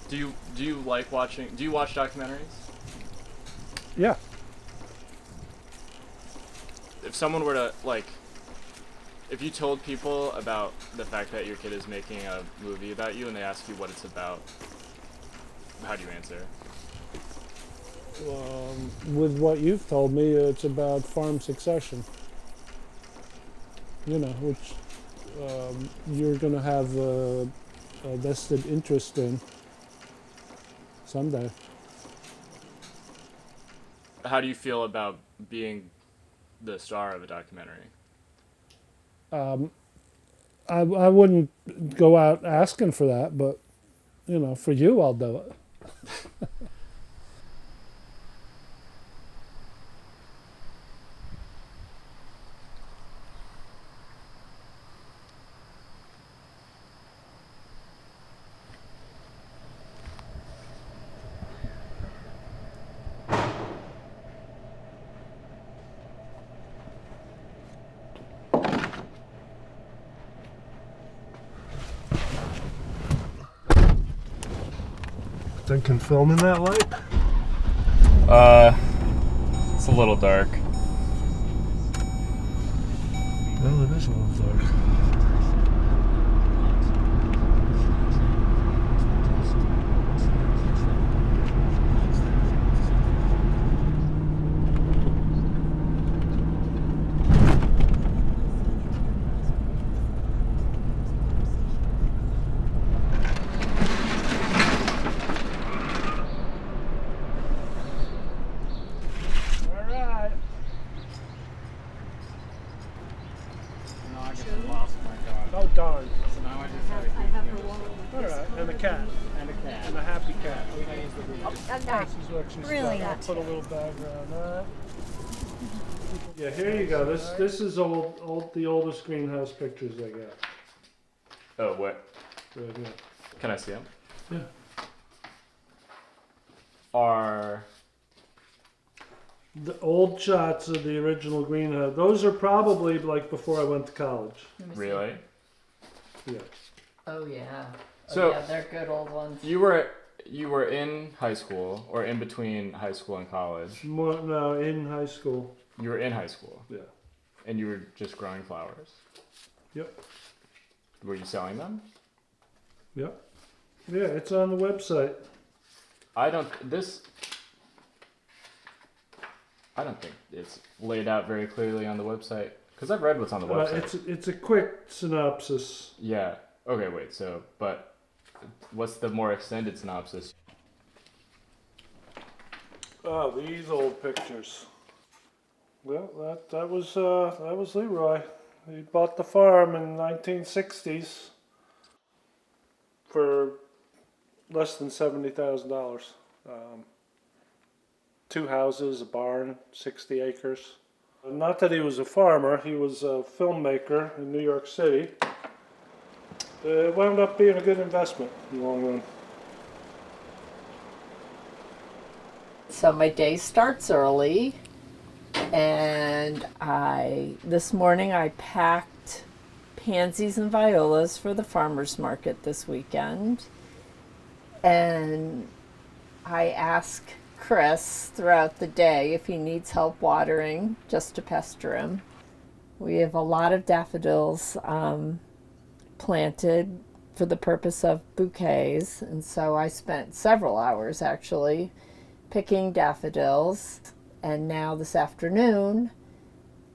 Do you like watching? Do you watch documentaries? Yeah. If someone were to like, if you told people about the fact that your kid is making a movie about you and they ask you what it's about, how do you answer? With what you've told me, it's about farm succession. Which you're going to have a vested interest in someday. How do you feel about being the star of a documentary? I wouldn't go out asking for that, but for you, I'll do it. Think can film in that light? It's a little dark. Well, it is a little dark. Oh, darn. So now I just have All right, and a cat. and a cat. And a happy cat. Okay. This is what she's Really got. I'll not put a little background on that. Yeah, here you go. This is the oldest greenhouse pictures I got. Oh, what? Right here. Can I see them? Yeah. Are The old shots of the original greenhouse. Those are probably like before I went to college. really? Yeah. Oh yeah. So- yeah, they're good old ones. You were in high school or in between high school and college. No, in high school. You were in high school Yeah. and you were just growing flowers. Yep. Were you selling them? Yep. Yeah, it's on the website. I don't think it's laid out very clearly on the website because I've read what's on the website. It's a quick synopsis. Yeah. Okay, wait. So, but what's the more extended synopsis? Oh, these old pictures. Well, that was Leroy. He bought the farm in 1960s for less than $70,000. 2 houses, a barn, 60 acres. Not that he was a farmer, he was a filmmaker in New York City. It wound up being a good investment in the long run. So my day starts early, and this morning I packed pansies and violas for the farmers market this weekend, and I ask Chris throughout the day if he needs help watering, just to pester him. We have a lot of daffodils planted for the purpose of bouquets, and so I spent several hours actually picking daffodils, and now this afternoon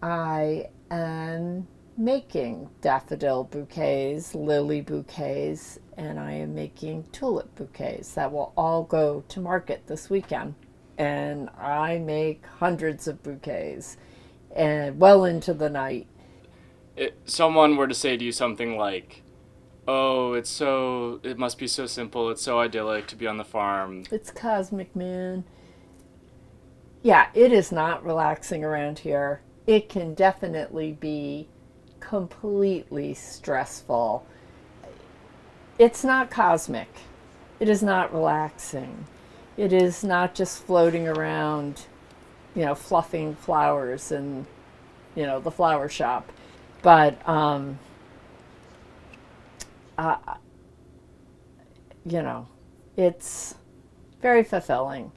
I am making daffodil bouquets, lily bouquets, and I am making tulip bouquets that will all go to market this weekend. And I make hundreds of bouquets and well into the night. If someone were to say to you something like, "Oh, it must be so simple. It's so idyllic to be on the farm." It's cosmic, man. Yeah, it is not relaxing around here. It can definitely be completely stressful. It's not cosmic. It is not relaxing. It is not just floating around, fluffing flowers in, the flower shop. But, It's very fulfilling.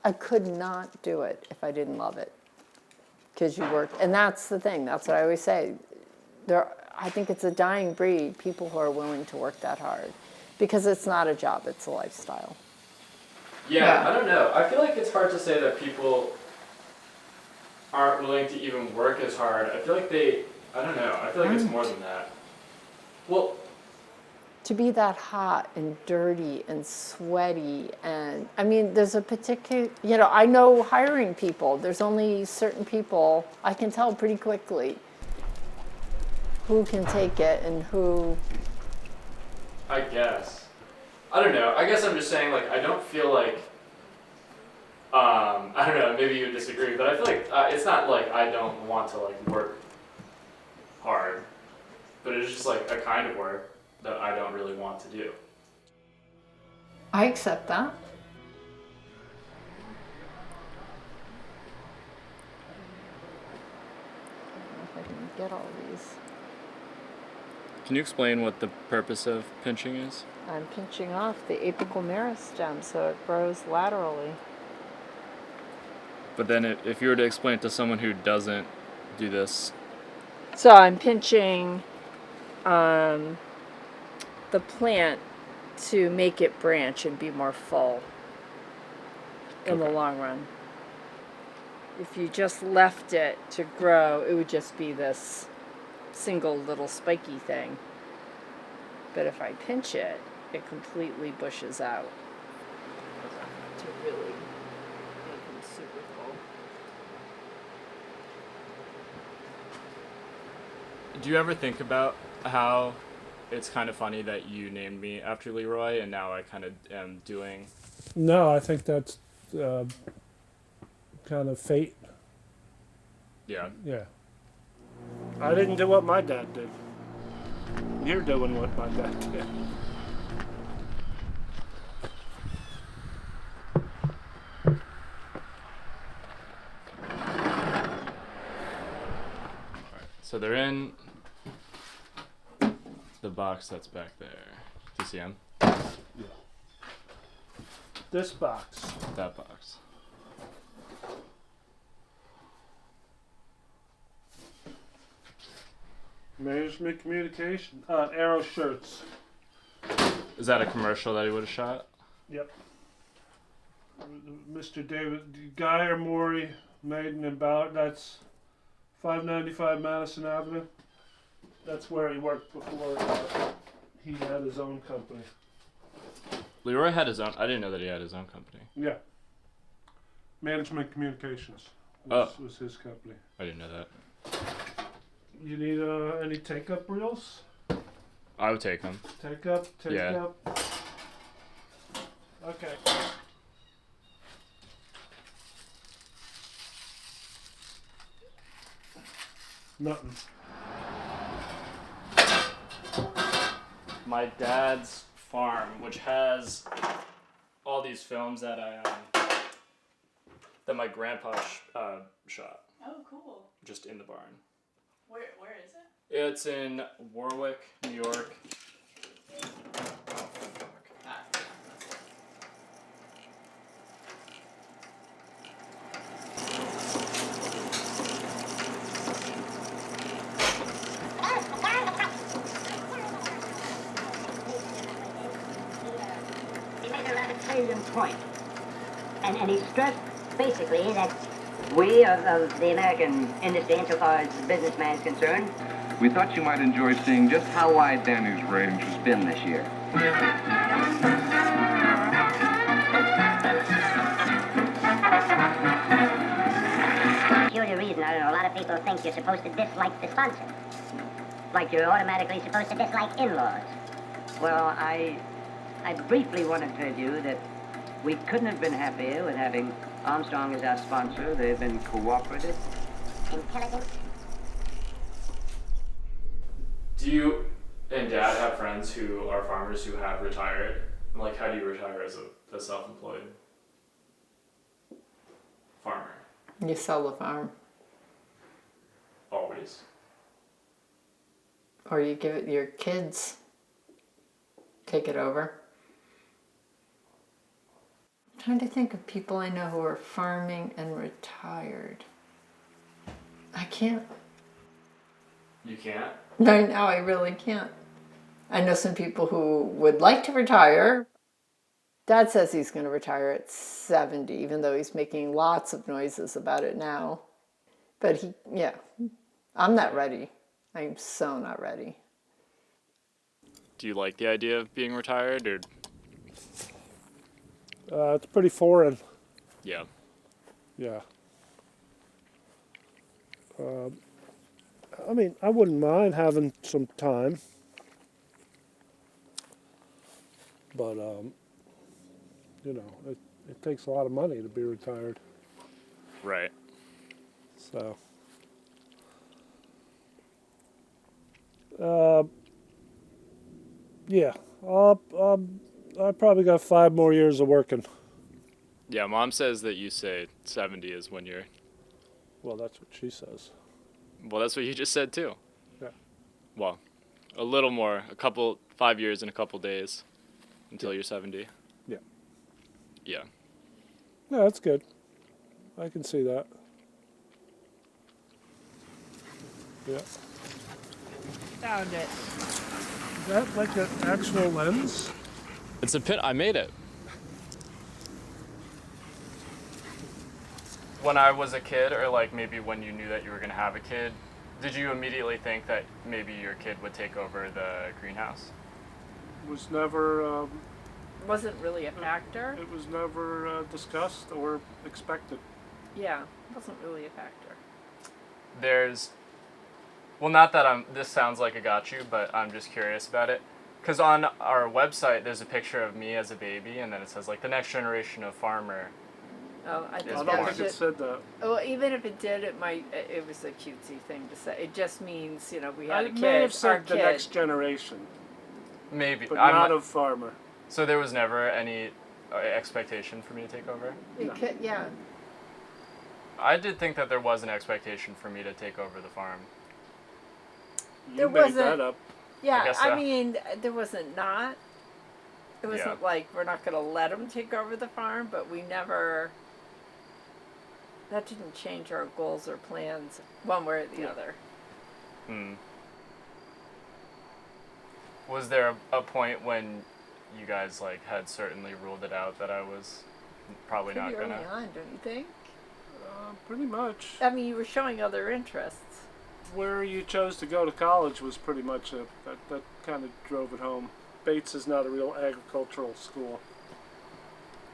I could not do it if I didn't love it. Because you work, and that's the thing, that's what I always say. I think it's a dying breed, people who are willing to work that hard. Because it's not a job, it's a lifestyle. Yeah, I don't know. I feel like it's hard to say that people aren't willing to even work as hard. I feel like I don't know. I feel like it's more than that. Well, To be that hot and dirty and sweaty, and I mean, there's a particular, I know hiring people, there's only certain people, I can tell pretty quickly who can take it and who. I guess. I don't know. I guess I'm just saying, like, I don't feel like, I don't know, maybe you would disagree, but I feel like it's not like I don't want to, like, work hard, but it's just, like, a kind of work that I don't really want to do. I accept that. If I can get all these. Can you explain what the purpose of pinching is? I'm pinching off the apical meristem so it grows laterally. But then if you were to explain it to someone who doesn't do this. So I'm pinching the plant to make it branch and be more full in the long run. If you just left it to grow, it would just be this single little spiky thing. But if I pinch it, it completely bushes out to really make them super full. Do you ever think about how it's kind of funny that you named me after Leroy and now I kind of am doing... No, I think that's kind of fate. Yeah. Yeah. I didn't do what my dad did. You're doing what my dad did. So they're in the box that's back there. Do you see them? Yeah. This box. That box. Management communication. Arrow shirts. Is that a commercial that he would have shot? Yep. Mr. David Guy or Maury, Maiden and Ballard. That's 595 Madison Avenue. That's where he worked before he had his own company. Leroy had his own... I didn't know that he had his own company. Yeah. Management Communications was his company. I didn't know that. You need any take-up reels? I would take them. Take up. Yeah. Okay. Nothing. My dad's farm, which has all these films that that my grandpa shot. Oh, cool. Just in the barn. Where is it? It's in Warwick, New York. He made a rather salient point. And he stressed basically that we of the American industry, insofar as the businessman is concerned, We thought you might enjoy seeing just how wide Danny's range has been this year. Peculiar reason, I don't know, a lot of people think you're supposed to dislike the sponsor. Like you're automatically supposed to dislike in-laws. Well, I briefly want to tell you that we couldn't have been happier with having Armstrong as our sponsor. They've been cooperative, intelligent. Do you and Dad have friends who are farmers who have retired? Like, how do you retire as a self-employed farmer? You sell the farm, Always. or you give it your kids, take it over. trying to think of people I know who are farming and retired. I can't. You can't? Right now, I really can't. I know some people who would like to retire. Dad says he's going to retire at 70, even though he's making lots of noises about it now. But I'm not ready. I'm so not ready. Do you like the idea of being retired, or? It's pretty foreign. Yeah. Yeah. I mean, I wouldn't mind having some time. But, you know, it takes a lot of money to be retired. Right. So, yeah, I probably got 5 more years of working. Yeah, Mom says that you say 70 is when you're... Well, that's what she says. Well, that's what you just said, too. Yeah. Well, a little more. 5 years and a couple days until you're 70. Yeah. Yeah. No, that's good. I can see that. Yeah. Found it. Is that like an actual lens? It's a pin. I made it. When I was a kid, or like maybe when you knew that you were going to have a kid, did you immediately think that maybe your kid would take over the greenhouse? Was never, Wasn't really a factor. it was never discussed or expected. Yeah, wasn't really a factor. Well, not that this sounds like a got you, but I'm just curious about it. Because on our website, there's a picture of me as a baby, and then it says, like, the next generation of farmer. Oh, I I think don't I don't think think it said that. Well, even if it did, it was a cutesy thing to say. It just means, we had a I kid. may have our said the kid. next generation, Maybe. but not of farmer. So there was never any expectation for me to take over? It could, yeah. I did think that there was an expectation for me to take over the farm. You There made wasn't- that up. Yeah, guess I so. mean, there wasn't not. It wasn't Yeah. like we're not going to let him take over the farm, but we never. That didn't change our goals or plans one way or the other. Was there a point when you guys like had certainly ruled it out that I was probably Pretty not early gonna? on, don't you think? Pretty much. I mean, you were showing other interests. Where you chose to go to college was pretty much that kind of drove it home. Bates is not a real agricultural school.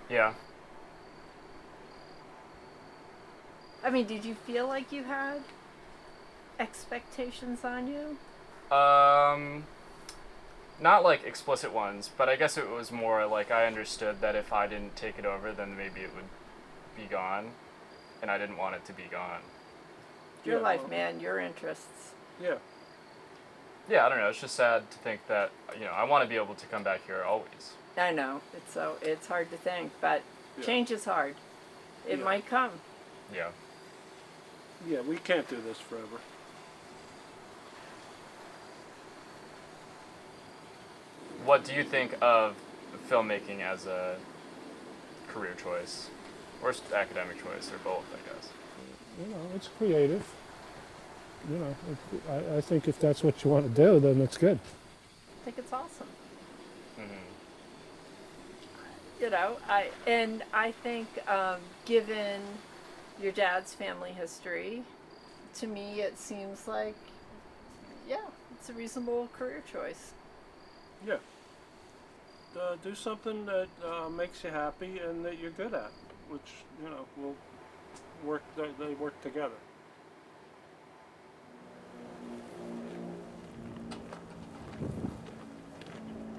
Yeah. I mean, did you feel like you had expectations on you? Not like explicit ones, but I guess it was more like I understood that if I didn't take it over, then maybe it would be gone, and I didn't want it to be gone. Your Yeah, life, well- man, your interests. Yeah. Yeah, I don't know. It's just sad to think that I want to be able to come back here always. I know it's hard to think, but Yeah. change is hard. It Yeah. might come. Yeah. Yeah, we can't do this forever. What do you think of filmmaking as a career choice, or academic choice, or both? I guess. You know, it's creative. You know, I think if that's what you want to do, then it's good. I think it's awesome. Mm-hmm. I think given your dad's family history, to me it seems like, it's a reasonable career choice. Yeah. Do something that makes you happy and that you're good at, which, will work. They work together.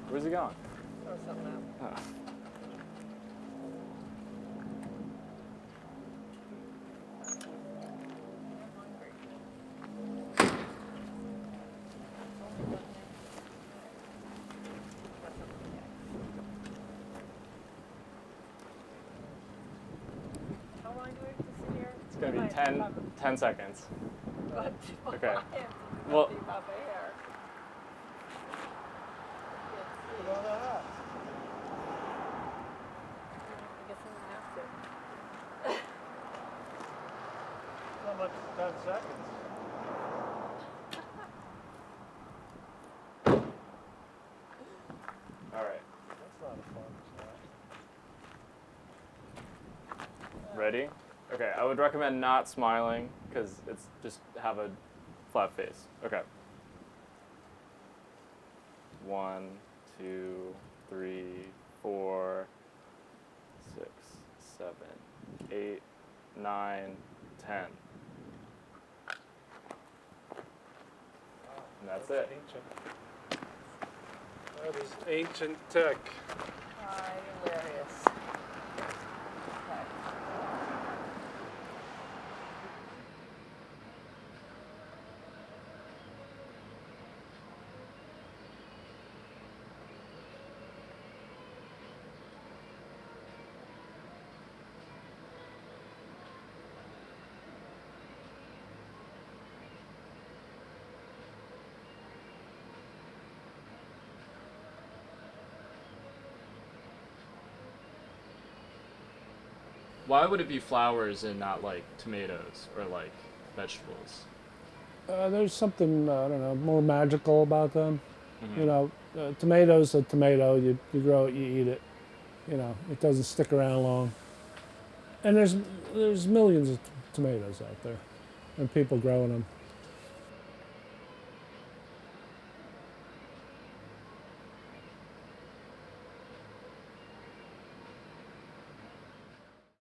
Where's he going? Or something else. Oh. How long do we have to sit here? It's gonna be 10 seconds. What? Okay. Well, Well- seconds. All right. That's not a fun shot. Ready? Okay, I would recommend not smiling because it's just have a flat face. Okay. 1, 2, 3, 4, 6, 7, 8, 9, 10. And that's it. Ancient. That is ancient tech. Hilarious. Why would it be flowers and not like tomatoes or like vegetables? There's something, I don't know, more magical about them. You know, tomatoes a tomato, you grow it, you eat it. You know, it doesn't stick around long. And there's millions of tomatoes out there and people growing them.